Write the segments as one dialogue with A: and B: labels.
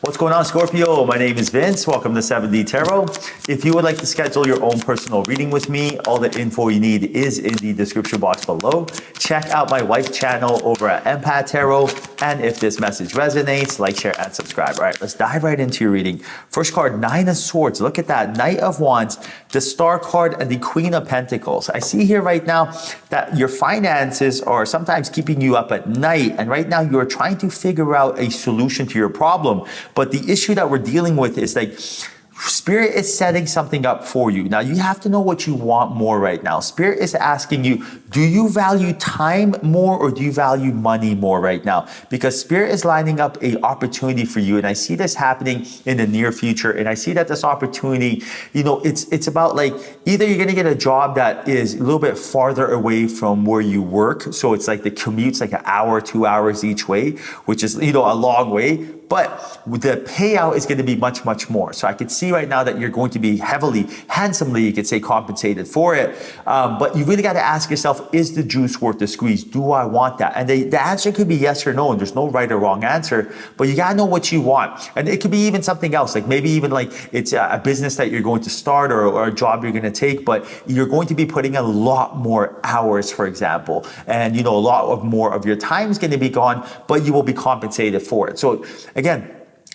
A: What's going on, Scorpio? My name is Vince. Welcome to 7D Tarot. If you would like to schedule your own personal reading with me, all the info you need is in the description box below. Check out my wife's channel over at Empath Tarot. And if this message resonates, like, share, and subscribe. All right, let's dive right into your reading. First card, Nine of Swords. Look at that. Knight of Wands, the Star card, and the Queen of Pentacles. I see here right now that your finances are sometimes keeping you up at night. And right now you're trying to figure out a solution to your problem. But the issue that we're dealing with is like, Spirit is setting something up for you. Now, you have to know what you want more right now. Spirit is asking you, do you value time more or do you value money more right now? Because Spirit is lining up an opportunity for you. And I see this happening in the near future. And I see that this opportunity, it's about like, either you're going to get a job that is a little bit farther away from where you work. So it's like the commute's like an hour, 2 hours each way, which is, a long way. But the payout is going to be much, much more. So I could see right now that you're going to be handsomely, you could say, compensated for it. But you really got to ask yourself, is the juice worth the squeeze? Do I want that? And the answer could be yes or no, and there's no right or wrong answer. But you got to know what you want. And it could be even something else, like maybe even like it's a business that you're going to start or a job you're going to take, but you're going to be putting a lot more hours, for example. And, a lot more of your time is going to be gone, but you will be compensated for it. So again,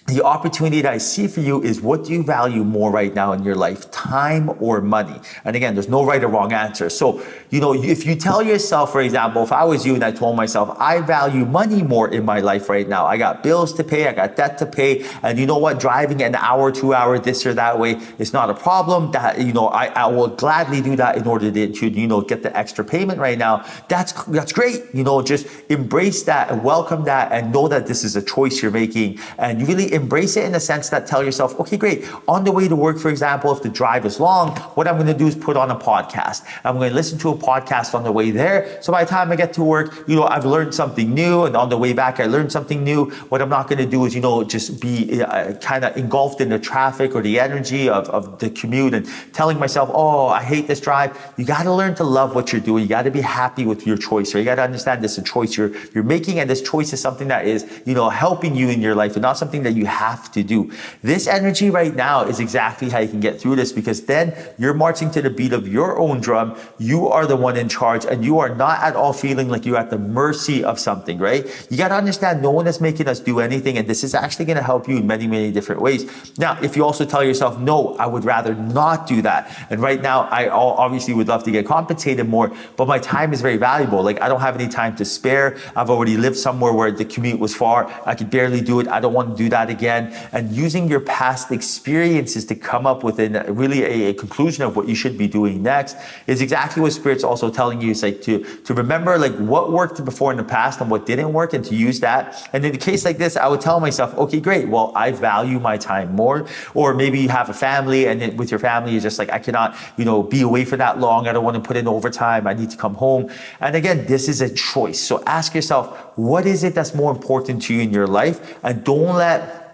A: the opportunity that I see for you is, what do you value more right now in your life, time or money? And again, there's no right or wrong answer. So, if you tell yourself, for example, if I was you and I told myself, I value money more in my life right now. I got bills to pay, I got debt to pay. And you know what? Driving an hour, 2 hours, this or that way is not a problem. That, I will gladly do that in order to get the extra payment right now. That's great. Just embrace that and welcome that and know that this is a choice you're making. And you really embrace it in the sense that tell yourself, okay, great. On the way to work, for example, if the drive is long, what I'm going to do is put on a podcast. I'm going to listen to a podcast on the way there. So by the time I get to work, I've learned something new. And on the way back, I learned something new. What I'm not going to do is, just be kind of engulfed in the traffic or the energy of the commute and telling myself, oh, I hate this drive. You got to learn to love what you're doing. You got to be happy with your choice. Or you got to understand this is a choice you're making. And this choice is something that is, helping you in your life and not something that you have to do. This energy right now is exactly how you can get through this, because then you're marching to the beat of your own drum. You are the one in charge and you are not at all feeling like you're at the mercy of something, right? You got to understand no one is making us do anything, and this is actually going to help you in many, many different ways. Now, if you also tell yourself, no, I would rather not do that. And right now, I obviously would love to get compensated more, but my time is very valuable. Like, I don't have any time to spare. I've already lived somewhere where the commute was far. I could barely do it. I don't want to do that again. And using your past experiences to come up with really a conclusion of what you should be doing next is exactly what Spirit's also telling you. It's like to remember like what worked before in the past and what didn't work, and to use that. And in a case like this, I would tell myself, okay, great. Well, I value my time more. Or maybe you have a family, and with your family, you're just like, I cannot, be away for that long. I don't want to put in overtime. I need to come home. And again, this is a choice. So ask yourself, what is it that's more important to you in your life? And don't let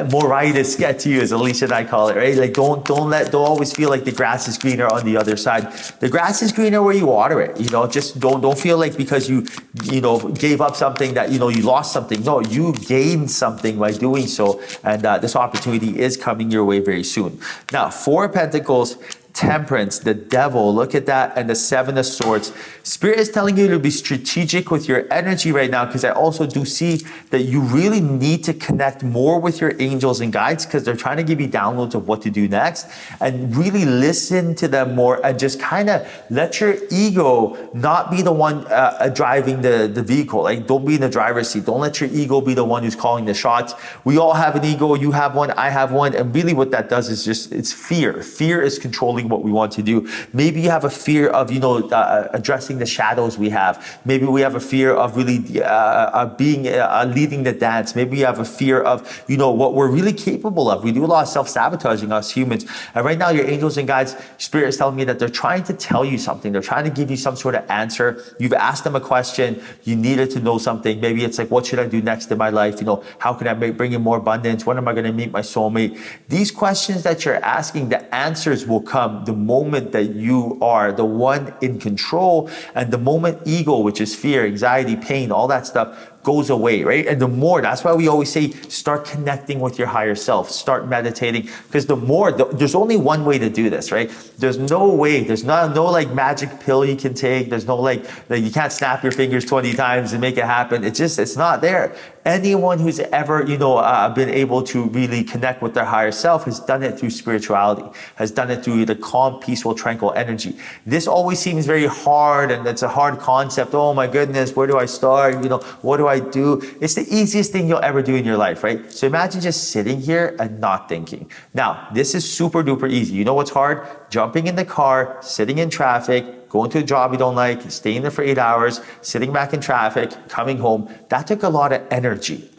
A: moritis get to you, as Alicia and I call it, right? Like don't always feel like the grass is greener on the other side. The grass is greener where you water it. Just don't feel like because you gave up something that you lost something. No, you gained something by doing so, and this opportunity is coming your way very soon. Now, Four of Pentacles, Temperance, the Devil, look at that, and the Seven of Swords. Spirit is telling you to be strategic with your energy right now, because I also do see that you really need to connect more with your angels and guides, because they're trying to give you downloads of what to do next, and really listen to them more and just kind of let your ego not be the one driving the vehicle. Like, don't be in the driver's seat. Don't let your ego be the one who's calling the shots. We all have an ego. You have one, I have one. And really what that does is it's fear. Fear is controlling what we want to do. Maybe you have a fear of, addressing the shadows we have. Maybe we have a fear of really leading the dance. Maybe you have a fear of, what we're really capable of. We do a lot of self-sabotaging, us humans. And right now, your angels and guides, Spirit is telling me that they're trying to tell you something. They're trying to give you some sort of answer. You've asked them a question. You needed to know something. Maybe it's like, what should I do next in my life? How can I bring in more abundance? When am I going to meet my soulmate? These questions that you're asking, the answers will come the moment that you are the one in control, and the moment ego, which is fear, anxiety, pain, all that stuff, goes away, right? And the more, that's why we always say, start connecting with your higher self, start meditating, because there's only one way to do this, right? There's no way, there's no like magic pill you can take. There's no like you can't snap your fingers 20 times and make it happen. It's not there. Anyone who's ever, been able to really connect with their higher self has done it through spirituality, has done it through the calm, peaceful, tranquil energy. This always seems very hard, and it's a hard concept. Oh my goodness, where do I start? What do I do? It's the easiest thing you'll ever do in your life, right? So imagine just sitting here and not thinking. Now, this is super duper easy. You know what's hard? Jumping in the car, sitting in traffic, going to a job you don't like, staying there for 8 hours, sitting back in traffic, coming home. That took a lot of energy,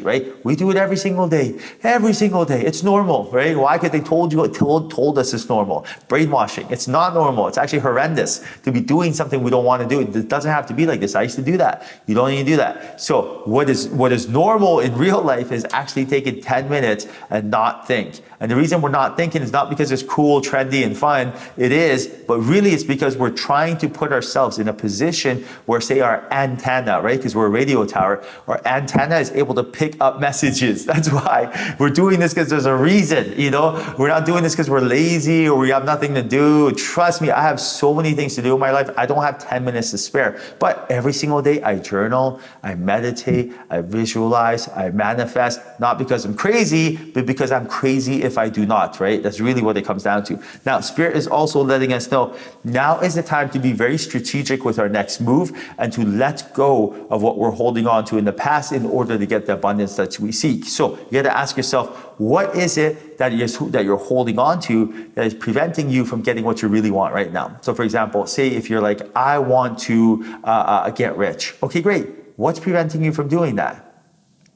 A: right? We do it every single day. It's normal, right? Why? Because they told us it's normal. Brainwashing. It's not normal. It's actually horrendous to be doing something we don't want to do. It doesn't have to be like this. I used to do that. You don't need to do that. So what is normal in real life is actually taking 10 minutes and not think. And the reason we're not thinking is not because it's cool, trendy, and fun. It is, but really it's because we're trying to put ourselves in a position where, say, our antenna, right? Because we're a radio tower, our antenna is able to pick up messages. That's why we're doing this, because there's a reason, We're not doing this because we're lazy or we have nothing to do. Trust me, I have so many things to do in my life. I don't have 10 minutes to spare. But every single day I journal, I meditate, I visualize, I manifest, not because I'm crazy, but because I'm crazy if I do not, right? That's really what it comes down to. Now, Spirit is also letting us know now is the time to be very strategic with our next move and to let go of what we're holding on to in the past in order to get the abundance that we seek. So you got to ask yourself, what is it that you're holding on to that is preventing you from getting what you really want right now? So for example, say if you're like, I want to get rich. Okay, great. What's preventing you from doing that?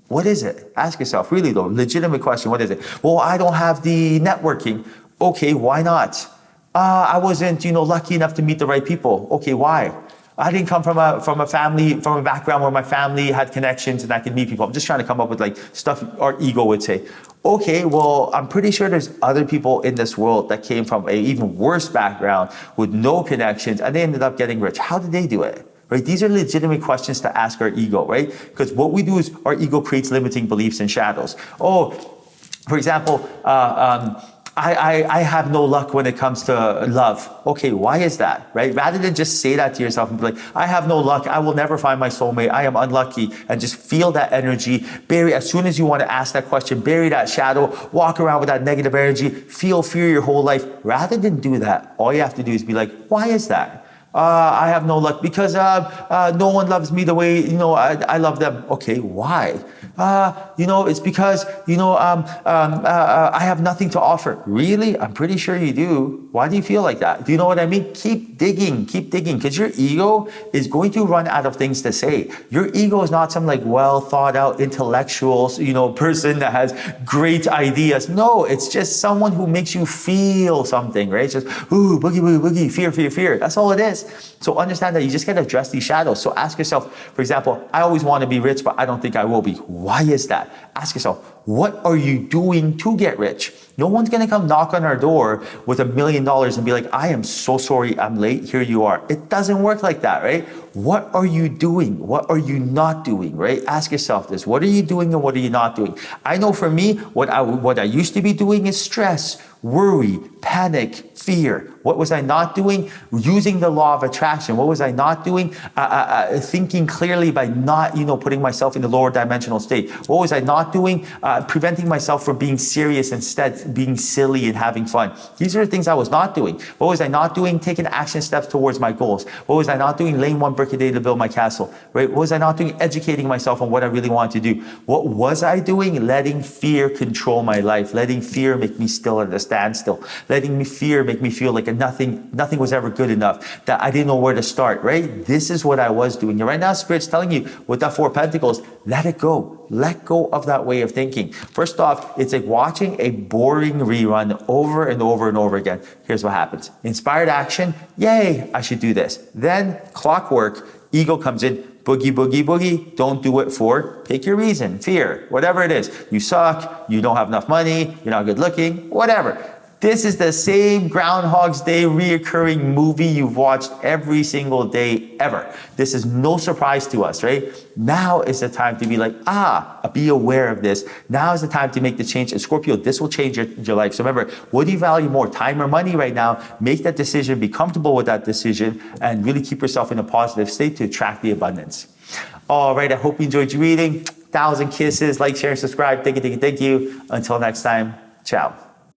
A: What is it? Ask yourself, really though, legitimate question. What is it? Well, I don't have the networking. Okay, why not? I wasn't, lucky enough to meet the right people. Okay, why? I didn't come from a background where my family had connections and I could meet people. I'm just trying to come up with like stuff our ego would say. Okay, well, I'm pretty sure there's other people in this world that came from an even worse background with no connections and they ended up getting rich. How did they do it? Right? These are legitimate questions to ask our ego, right? Because what we do is our ego creates limiting beliefs and shadows. Oh, for example, I have no luck when it comes to love. Okay, why is that, right? Rather than just say that to yourself and be like, I have no luck, I will never find my soulmate, I am unlucky, and just feel that energy, as soon as you want to ask that question, bury that shadow, walk around with that negative energy, feel fear your whole life. Rather than do that, all you have to do is be like, why is that? I have no luck because no one loves me the way, I love them. Okay, why? It's because, I have nothing to offer. Really? I'm pretty sure you do. Why do you feel like that? Do you know what I mean? Keep digging, because your ego is going to run out of things to say. Your ego is not some like well thought out intellectual, person that has great ideas. No, it's just someone who makes you feel something, right? It's just, ooh, boogie, boogie, boogie, fear, fear, fear. That's all it is. So understand that you just got to address these shadows. So ask yourself, for example, I always want to be rich, but I don't think I will be. Why is that? Ask yourself, what are you doing to get rich? No one's going to come knock on our door with $1 million and be like, I am so sorry, I'm late, here you are. It doesn't work like that, right? What are you doing? What are you not doing, right? Ask yourself this. What are you doing and what are you not doing? I know for me, what I used to be doing is stress, worry, panic, fear. What was I not doing? Using the law of attraction. What was I not doing? Thinking clearly by not, putting myself in the lower dimensional state. What was I not doing? Preventing myself from being serious, instead being silly and having fun. These are the things I was not doing. What was I not doing? Taking action steps towards my goals. What was I not doing? Laying one brick a day to build my castle, right? What was I not doing? Educating myself on what I really wanted to do. What was I doing? Letting fear control my life. Letting fear make me still at a standstill. Letting fear make me feel like nothing was ever good enough, that I didn't know where to start, right? This is what I was doing. And right now, Spirit's telling you with that Four of Pentacles, let it go. Let go of that way of thinking. First off, it's like watching a boring rerun over and over and over again. Here's what happens. Inspired action, yay, I should do this. Then clockwork, ego comes in, boogie, boogie, boogie. Don't do it for, pick your reason, fear, whatever it is. You suck, you don't have enough money, you're not good looking, whatever. This is the same Groundhog's Day reoccurring movie you've watched every single day ever. This is no surprise to us, right? Now is the time to be like, be aware of this. Now is the time to make the change. And Scorpio, this will change your life. So remember, what do you value more, time or money right now? Make that decision, be comfortable with that decision, and really keep yourself in a positive state to attract the abundance. All right, I hope you enjoyed your reading. 1,000 kisses, like, share, and subscribe. Thank you. Until next time, ciao.